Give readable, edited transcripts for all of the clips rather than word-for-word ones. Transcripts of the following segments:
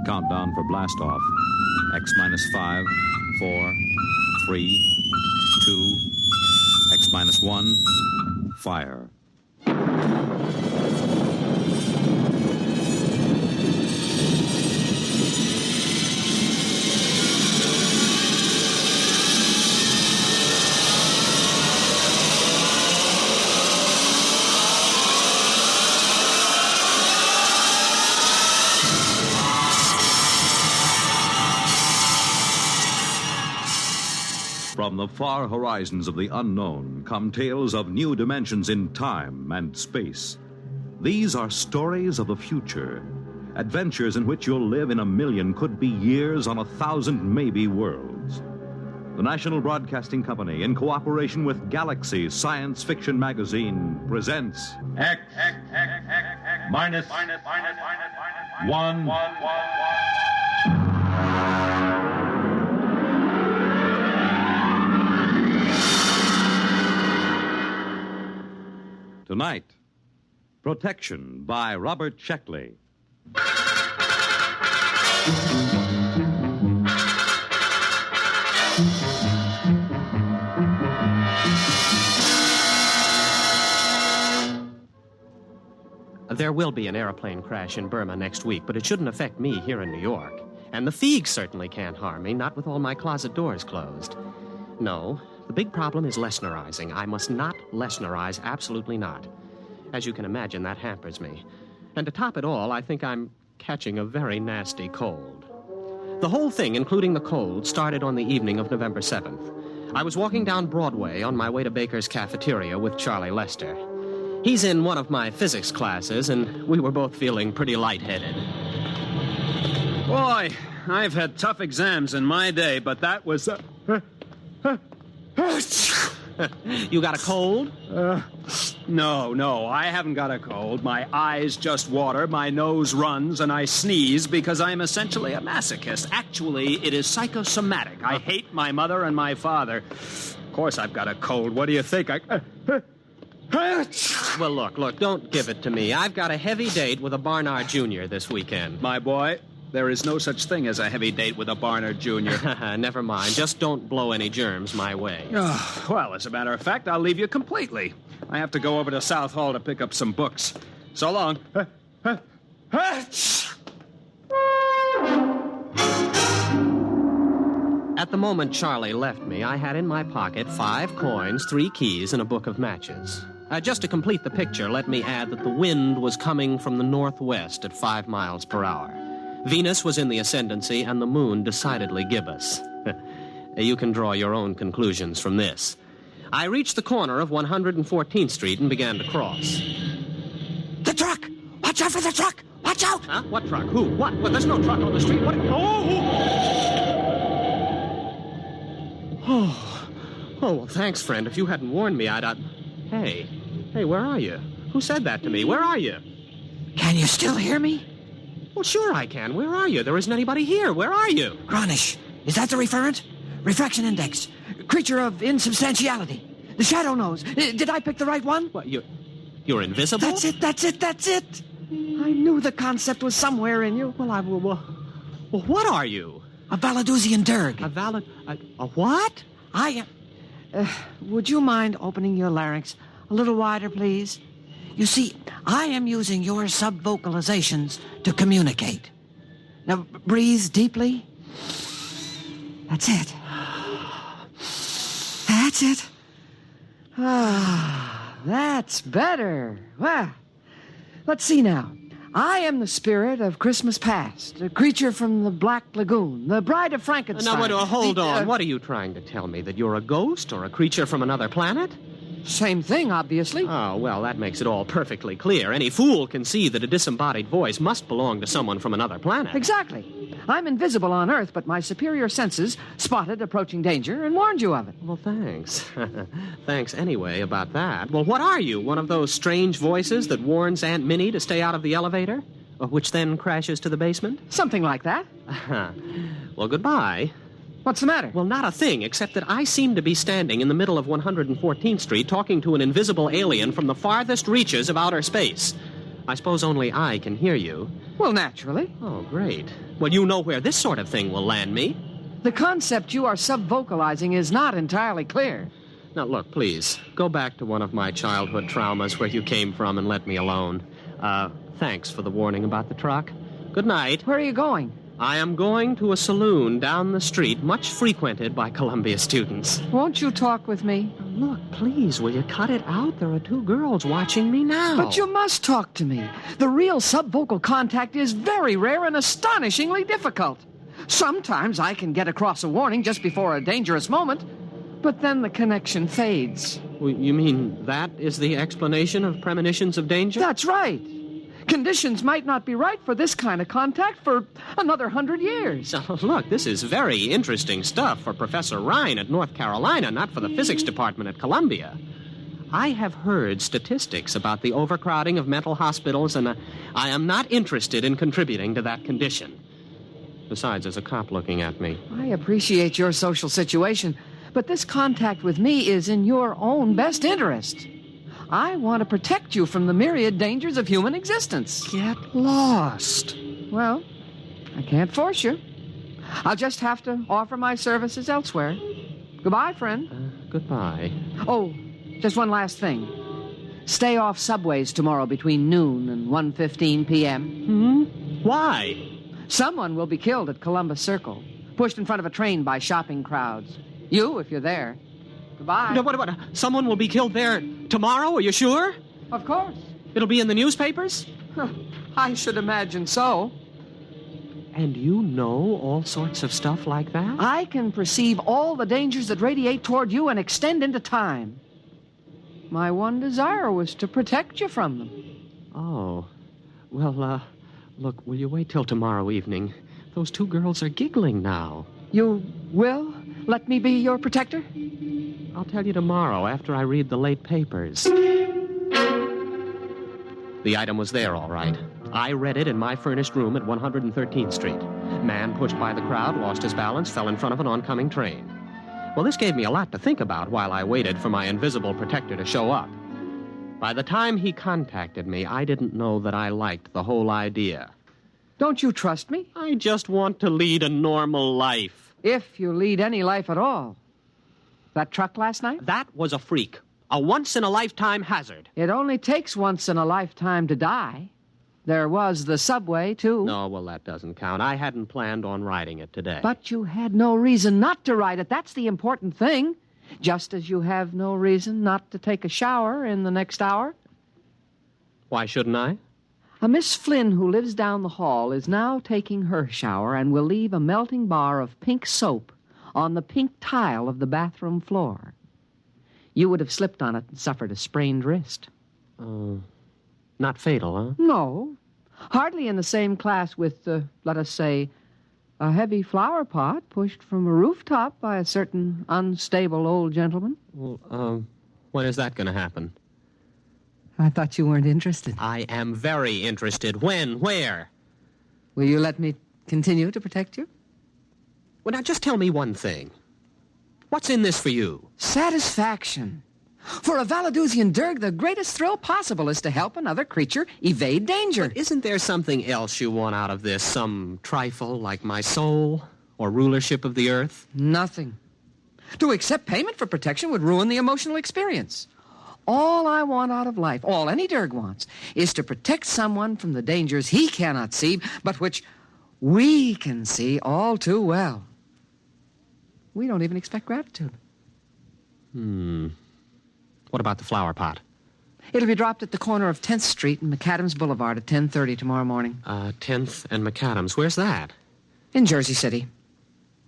countdown for blast-off. X minus 5, 4, 3, 2, X minus 1, fire. From the far horizons of the unknown come tales of new dimensions in time and space. These are stories of the future, adventures in which you'll live in a million, could be years, on 1,000 maybe worlds. The National Broadcasting Company, in cooperation with Galaxy Science Fiction Magazine, presents X minus 1. Tonight, Protection by Robert Sheckley. There will be an airplane crash in Burma next week, but it shouldn't affect me here in New York. And the Feegs certainly can't harm me, not with all my closet doors closed. No, the big problem is Lesnarizing. I must not Lesnarize, absolutely not. As you can imagine, that hampers me. And to top it all, I think I'm catching a very nasty cold. The whole thing, including the cold, started on the evening of November 7th. I was walking down Broadway on my way to Baker's Cafeteria with Charlie Lester. He's in one of my physics classes, and we were both feeling pretty lightheaded. Boy, I've had tough exams in my day, but that was... You got a cold? No, I haven't got a cold. My eyes just water, my nose runs, and I sneeze because I'm essentially a masochist. Actually, it is psychosomatic. I hate my mother and my father. Of course I've got a cold. What do you think? Well, look, don't give it to me. I've got a heavy date with a Barnard Jr. this weekend. My boy, there is no such thing as a heavy date with a Barnard Jr. Never mind. Just don't blow any germs my way. Well, as a matter of fact, I'll leave you completely. I have to go over to South Hall to pick up some books. So long. At the moment Charlie left me, I had in my pocket 5 coins, 3 keys, and a book of matches. Just to complete the picture, let me add that the wind was coming from the northwest at 5 miles per hour. Venus was in the ascendancy, and the moon decidedly gibbous. You can draw your own conclusions from this. I reached the corner of 114th Street and began to cross. The truck! Watch out for the truck! Watch out! Huh? What truck? Who? What? Well, there's no truck on the street. What? Oh, well, thanks, friend. If you hadn't warned me, I'd... Hey, where are you? Who said that to me? Where are you? Can you still hear me? Well, sure I can. Where are you? There isn't anybody here. Where are you? Gronish. Is that the referent? Refraction index. Creature of insubstantiality. The shadow knows. Did I pick the right one? What, you're invisible? That's it. I knew the concept was somewhere in you. Well, what are you? A Valadusian Dirg. A what? I am... would you mind opening your larynx a little wider, please? You see, I am using your sub-vocalizations to communicate. Now, breathe deeply. That's it. That's it. That's better. Well, let's see now. I am the spirit of Christmas past, a creature from the Black Lagoon, the bride of Frankenstein. Now, hold on. What are you trying to tell me, that you're a ghost or a creature from another planet? Same thing, obviously. Oh, well, that makes it all perfectly clear. Any fool can see that a disembodied voice must belong to someone from another planet. Exactly. I'm invisible on Earth, but my superior senses spotted approaching danger and warned you of it. Well, thanks. Thanks anyway about that. Well, what are you? One of those strange voices that warns Aunt Minnie to stay out of the elevator? Which then crashes to the basement? Something like that. Well, goodbye. What's the matter? Well, not a thing, except that I seem to be standing in the middle of 114th Street talking to an invisible alien from the farthest reaches of outer space. I suppose only I can hear you. Well, naturally. Oh, great. Well, you know where this sort of thing will land me. The concept you are sub-vocalizing is not entirely clear. Now, look, please, go back to one of my childhood traumas where you came from and let me alone. Thanks for the warning about the truck. Good night. Where are you going? I am going to a saloon down the street, much frequented by Columbia students. Won't you talk with me? Look, please, will you cut it out? There are 2 girls watching me now. But you must talk to me. The real subvocal contact is very rare and astonishingly difficult. Sometimes I can get across a warning just before a dangerous moment, but then the connection fades. Well, you mean that is the explanation of premonitions of danger? That's right. Conditions might not be right for this kind of contact for another 100 years. Oh, look, this is very interesting stuff for Professor Ryan at North Carolina, not for the physics department at Columbia. I have heard statistics about the overcrowding of mental hospitals, and I am not interested in contributing to that condition. Besides, there's a cop looking at me. I appreciate your social situation, but this contact with me is in your own best interest. I want to protect you from the myriad dangers of human existence. Get lost. Well, I can't force you. I'll just have to offer my services elsewhere. Goodbye, friend. Goodbye. Oh, just one last thing. Stay off subways tomorrow between noon and 1:15 p.m. Why? Someone will be killed at Columbus Circle, pushed in front of a train by shopping crowds. You, if you're there. Goodbye. No, what? Someone will be killed there tomorrow? Are you sure? Of course. It'll be in the newspapers? I should imagine so. And you know all sorts of stuff like that? I can perceive all the dangers that radiate toward you and extend into time. My one desire was to protect you from them. Oh. Well, look, will you wait till tomorrow evening? Those 2 girls are giggling now. You will let me be your protector? I'll tell you tomorrow after I read the late papers. The item was there, all right. I read it in my furnished room at 113th Street. Man pushed by the crowd, lost his balance, fell in front of an oncoming train. Well, this gave me a lot to think about while I waited for my invisible protector to show up. By the time he contacted me, I didn't know that I liked the whole idea. Don't you trust me? I just want to lead a normal life. If you lead any life at all. That truck last night? That was a freak. A once-in-a-lifetime hazard. It only takes once in a lifetime to die. There was the subway, too. No, well, that doesn't count. I hadn't planned on riding it today. But you had no reason not to ride it. That's the important thing. Just as you have no reason not to take a shower in the next hour. Why shouldn't I? A Miss Flynn who lives down the hall is now taking her shower and will leave a melting bar of pink soap on the pink tile of the bathroom floor. You would have slipped on it and suffered a sprained wrist. Not fatal, huh? No. Hardly in the same class with, let us say, a heavy flower pot pushed from a rooftop by a certain unstable old gentleman. Well, when is that going to happen? I thought you weren't interested. I am very interested. When? Where? Will you let me continue to protect you? Well, now, just tell me one thing. What's in this for you? Satisfaction. For a Valadusian Derg, the greatest thrill possible is to help another creature evade danger. But isn't there something else you want out of this? Some trifle like my soul or rulership of the earth? Nothing. To accept payment for protection would ruin the emotional experience. All I want out of life, all any Derg wants, is to protect someone from the dangers he cannot see, but which we can see all too well. We don't even expect gratitude. What about the flower pot? It'll be dropped at the corner of 10th Street and McAdams Boulevard at 10:30 tomorrow morning. 10th and McAdams. Where's that? In Jersey City.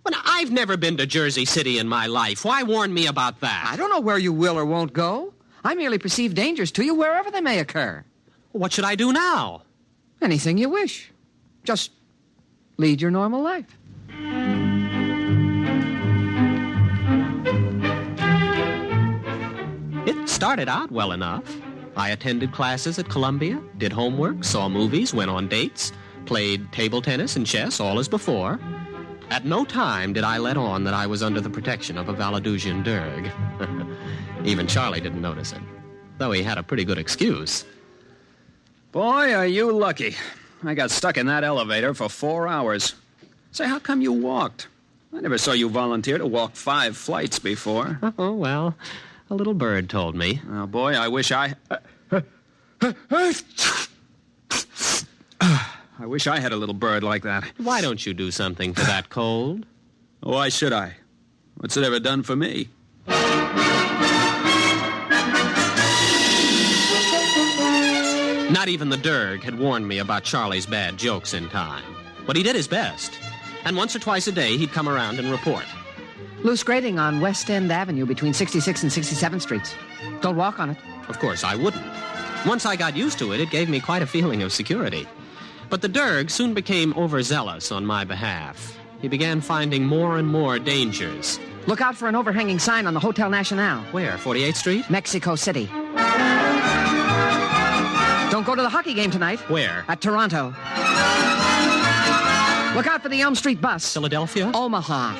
Well, now, I've never been to Jersey City in my life. Why warn me about that? I don't know where you will or won't go. I merely perceive dangers to you wherever they may occur. What should I do now? Anything you wish. Just lead your normal life. It started out well enough. I attended classes at Columbia, did homework, saw movies, went on dates, played table tennis and chess, all as before. At no time did I let on that I was under the protection of a Valadusian Derg. Even Charlie didn't notice it, though he had a pretty good excuse. Boy, are you lucky. I got stuck in that elevator for 4 hours. Say, how come you walked? I never saw you volunteer to walk 5 flights before. Oh, well, a little bird told me. Oh, boy, I wish I... I wish I had a little bird like that. Why don't you do something for that cold? Why should I? What's it ever done for me? Not even the Derg had warned me about Charlie's bad jokes in time. But he did his best. And once or twice a day, he'd come around and report. Loose grading on West End Avenue between 66th and 67th Streets. Don't walk on it. Of course, I wouldn't. Once I got used to it, it gave me quite a feeling of security. But the Derg soon became overzealous on my behalf. He began finding more and more dangers. Look out for an overhanging sign on the Hotel Nacional. Where, 48th Street? Mexico City. Don't go to the hockey game tonight. Where? At Toronto. Look out for the Elm Street bus. Philadelphia? Omaha.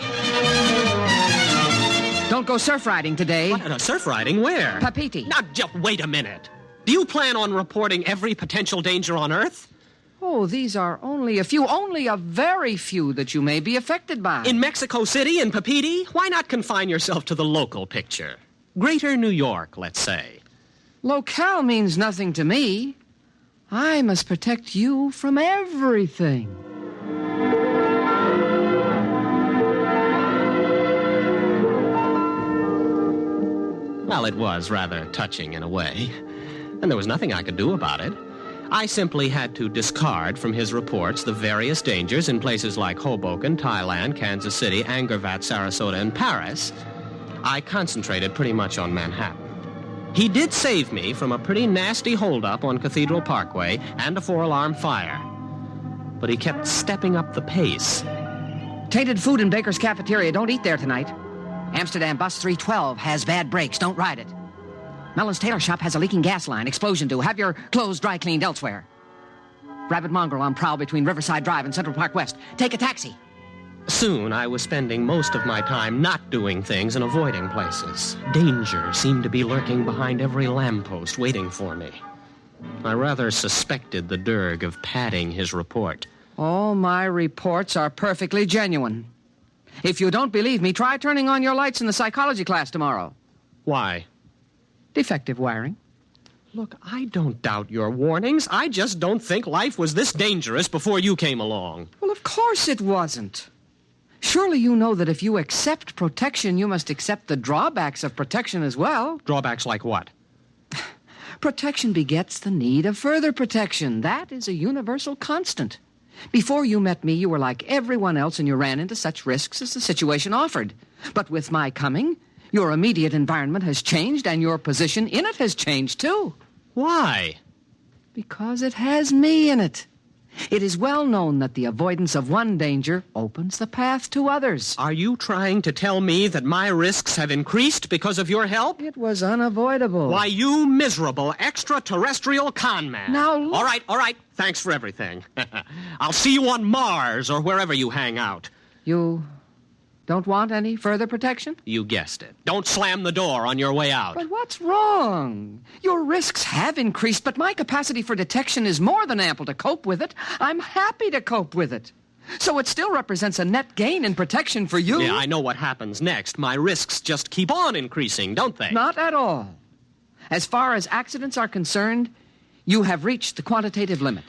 Don't go surf riding today. What? Surf riding? Where? Papiti. Now, just wait a minute. Do you plan on reporting every potential danger on Earth? Oh, these are only a very few that you may be affected by. In Mexico City, in Papiti? Why not confine yourself to the local picture? Greater New York, let's say. Locale means nothing to me. I must protect you from everything. Well, it was rather touching in a way. And there was nothing I could do about it. I simply had to discard from his reports the various dangers in places like Hoboken, Thailand, Kansas City, Angkor-Wat, Sarasota, and Paris. I concentrated pretty much on Manhattan. He did save me from a pretty nasty holdup on Cathedral Parkway and a 4-alarm fire. But he kept stepping up the pace. Tainted food in Baker's Cafeteria. Don't eat there tonight. Amsterdam Bus 312 has bad brakes. Don't ride it. Mellon's Tailor Shop has a leaking gas line. Explosion due. Have your clothes dry cleaned elsewhere. Rabbit mongrel on prowl between Riverside Drive and Central Park West. Take a taxi. Soon, I was spending most of my time not doing things and avoiding places. Danger seemed to be lurking behind every lamppost waiting for me. I rather suspected the Derg of padding his report. All my reports are perfectly genuine. If you don't believe me, try turning on your lights in the psychology class tomorrow. Why? Defective wiring. Look, I don't doubt your warnings. I just don't think life was this dangerous before you came along. Well, of course it wasn't. Surely you know that if you accept protection, you must accept the drawbacks of protection as well. Drawbacks like what? Protection begets the need of further protection. That is a universal constant. Before you met me, you were like everyone else, and you ran into such risks as the situation offered. But with my coming, your immediate environment has changed, and your position in it has changed, too. Why? Because it has me in it. It is well known that the avoidance of one danger opens the path to others. Are you trying to tell me that my risks have increased because of your help? It was unavoidable. Why, you miserable extraterrestrial con man. Now, look. All right. Thanks for everything. I'll see you on Mars or wherever you hang out. You don't want any further protection? You guessed it. Don't slam the door on your way out. But what's wrong? Your risks have increased, but my capacity for detection is more than ample to cope with it. I'm happy to cope with it. So it still represents a net gain in protection for you. Yeah, I know what happens next. My risks just keep on increasing, don't they? Not at all. As far as accidents are concerned, you have reached the quantitative limit.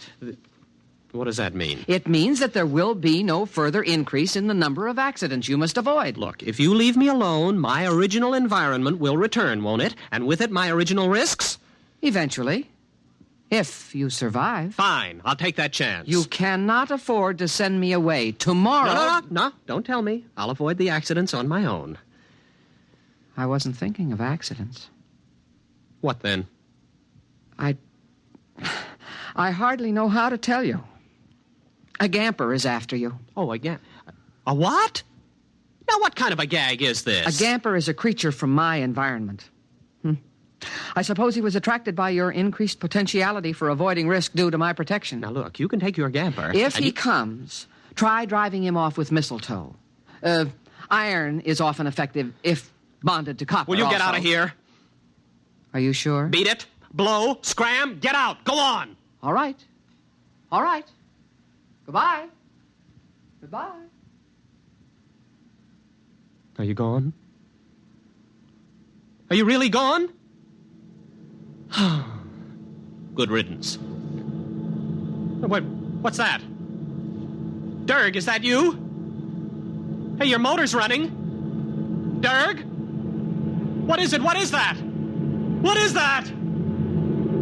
What does that mean? It means that there will be no further increase in the number of accidents you must avoid. Look, if you leave me alone, my original environment will return, won't it? And with it, my original risks? Eventually. If you survive. Fine, I'll take that chance. You cannot afford to send me away tomorrow. No, don't tell me. I'll avoid the accidents on my own. I wasn't thinking of accidents. What then? I hardly know how to tell you. A gamper is after you. Oh, again. A what? Now, what kind of a gag is this? A gamper is a creature from my environment. I suppose he was attracted by your increased potentiality for avoiding risk due to my protection. Now, look, you can take your gamper. If he comes, try driving him off with mistletoe. Iron is often effective if bonded to copper. Will you get also. out of here? Are you sure? Beat it. Blow. Scram. Get out. Go on. All right. All right. Goodbye. Goodbye. Are you gone? Are you really gone? Good riddance. What's that? Dirk, is that you? Hey, your motor's running. Dirk? What is it? What is that? What is that?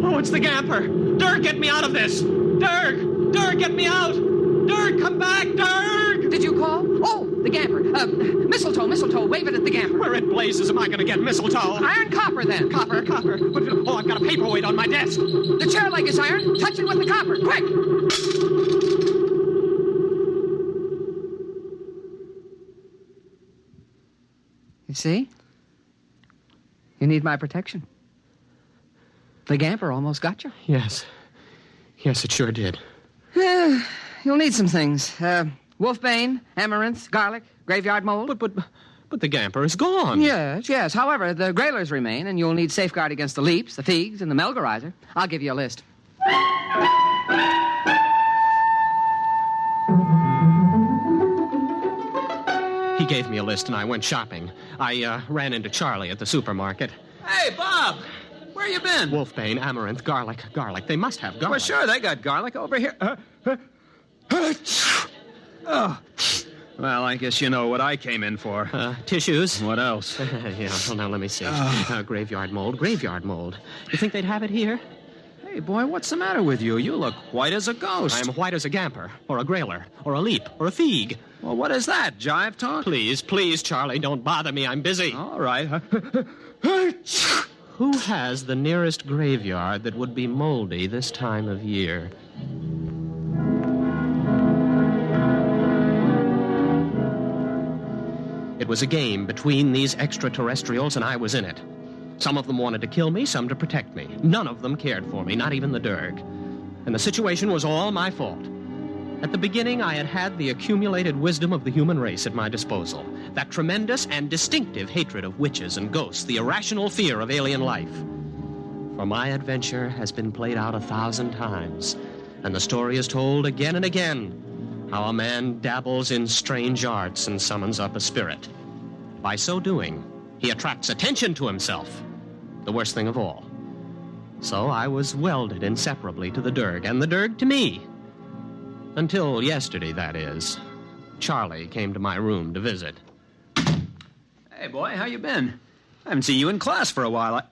Oh, it's the Gamper. Dirk, get me out of this. Dirk! Dirk, get me out! Dirk, come back! Dirk! Did you call? Oh, the Gamper. Mistletoe. Wave it at the Gamper. Where in blazes am I going to get mistletoe? Iron copper, then. Copper. Oh, I've got a paperweight on my desk. The chair leg is iron. Touch it with the copper. Quick! You see? You need my protection. The Gamper almost got you. Yes, it sure did. You'll need some things. Wolfbane, amaranth, garlic, graveyard mold. But the Gamper is gone. Yes. However, the grailers remain, and you'll need safeguard against the leaps, the figs, and the melgarizer. I'll give you a list. He gave me a list, and I went shopping. I ran into Charlie at the supermarket. Hey, Bob! Where you been? Wolfbane, amaranth, garlic. They must have garlic. Well, sure, they got garlic over here. Well, I guess you know what I came in for. Tissues. What else? Yeah, well, now let me see. Graveyard mold. You think they'd have it here? Hey, boy, what's the matter with you? You look white as a ghost. I'm white as a Gamper, or a grailer, or a leap, or a fig. Well, what is that, jive talk? Please, Charlie, don't bother me. I'm busy. All right. Who has the nearest graveyard that would be moldy this time of year? It was a game between these extraterrestrials, and I was in it. Some of them wanted to kill me, some to protect me. None of them cared for me, not even the Dirk. And the situation was all my fault. At the beginning, I had had the accumulated wisdom of the human race at my disposal. That tremendous and distinctive hatred of witches and ghosts, the irrational fear of alien life. For my adventure has been played out 1,000 times, and the story is told again and again, how a man dabbles in strange arts and summons up a spirit. By so doing, he attracts attention to himself, the worst thing of all. So I was welded inseparably to the Dirk, and the Dirk to me. Until yesterday, that is. Charlie came to my room to visit. Hey, boy, how you been? I haven't seen you in class for a while.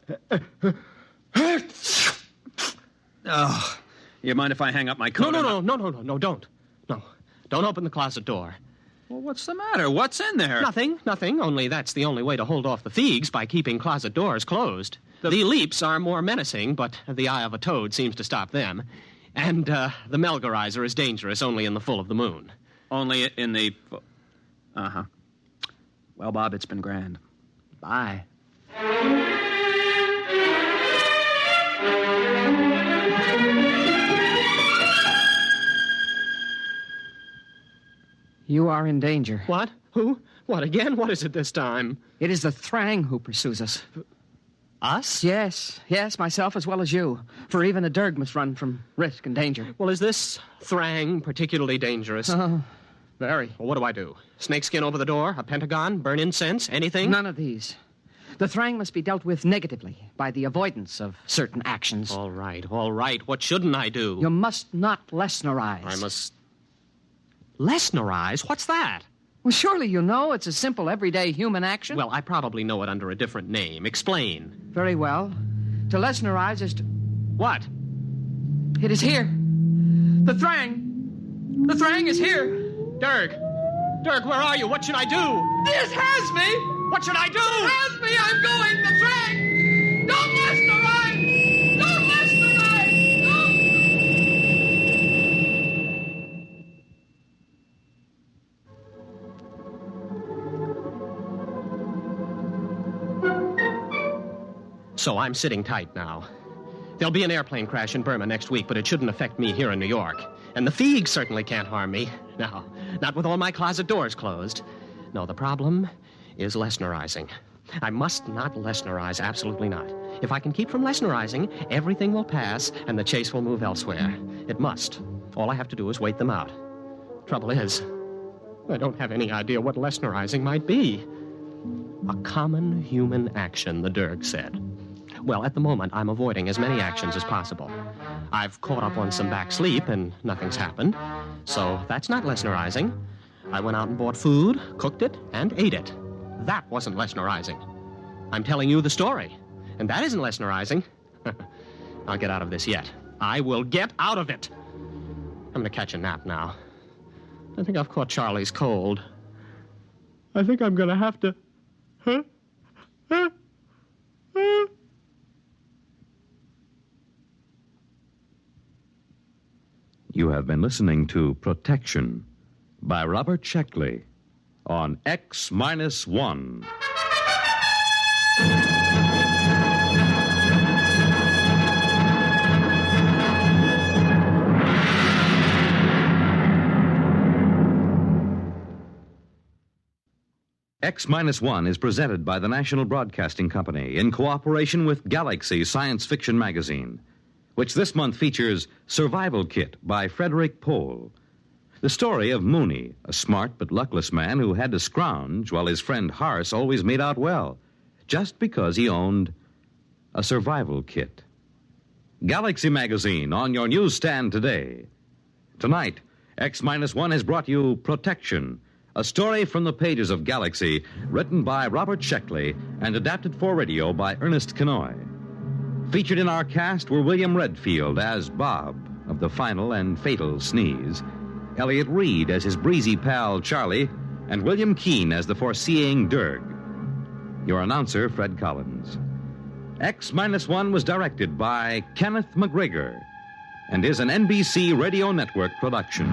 Oh, you mind if I hang up my coat? No, don't. No, don't open the closet door. Well, what's the matter? What's in there? Nothing. Only that's the only way to hold off the figs, by keeping closet doors closed. The leaps are more menacing, but the eye of a toad seems to stop them. And the melgarizer is dangerous only in the full of the moon. Only in the... Uh-huh. Well, Bob, it's been grand. Bye. You are in danger. What? Who? What again? What is it this time? It is the Thrang who pursues us. Us? Yes, myself as well as you. For even a Dirg must run from risk and danger. Well, is this Thrang particularly dangerous? Very. Well, what do I do? Snakeskin over the door? A pentagon? Burn incense? Anything? None of these. The Thrang must be dealt with negatively by the avoidance of certain actions. All right. What shouldn't I do? You must not Lesnerize. I must... Lesnerize? What's that? Well, surely you know it's a simple, everyday human action. Well, I probably know it under a different name. Explain. Very well. To Lesnerize is to... What? It is here. The Thrang. The Thrang is here. Dirk, where are you? What should I do? This has me. What should I do? It has me. I'm going. The Thrang. Don't Lesnerize. Don't Lesnerize. Don't. So I'm sitting tight now. There'll be an airplane crash in Burma next week, but it shouldn't affect me here in New York. And the figs certainly can't harm me. No, not with all my closet doors closed. No, the problem is Lesnerizing. I must not Lesnerize, absolutely not. If I can keep from Lesnerizing, everything will pass and the chase will move elsewhere. It must. All I have to do is wait them out. Trouble is, I don't have any idea what Lesnerizing might be. A common human action, the Derg said. Well, at the moment, I'm avoiding as many actions as possible. I've caught up on some back sleep and nothing's happened. So that's not Lesnerizing. I went out and bought food, cooked it, and ate it. That wasn't Lesnerizing. I'm telling you the story, and that isn't Lesnerizing. I'll get out of this yet. I will get out of it. I'm going to catch a nap now. I think I've caught Charlie's cold. I think I'm going to have to... You have been listening to Protection by Robert Sheckley on X-1. X-1 is presented by the National Broadcasting Company in cooperation with Galaxy Science Fiction Magazine, which this month features Survival Kit by Frederick Pohl. The story of Mooney, a smart but luckless man who had to scrounge while his friend Harse always made out well, just because he owned a survival kit. Galaxy Magazine on your newsstand today. Tonight, X-1 has brought you Protection, a story from the pages of Galaxy, written by Robert Sheckley and adapted for radio by Ernest Kenoy. Featured in our cast were William Redfield as Bob of the Final and Fatal Sneeze, Elliot Reed as his breezy pal Charlie, and William Keane as the foreseeing Derg. Your announcer, Fred Collins. X-1 was directed by Kenneth McGregor and is an NBC Radio Network production.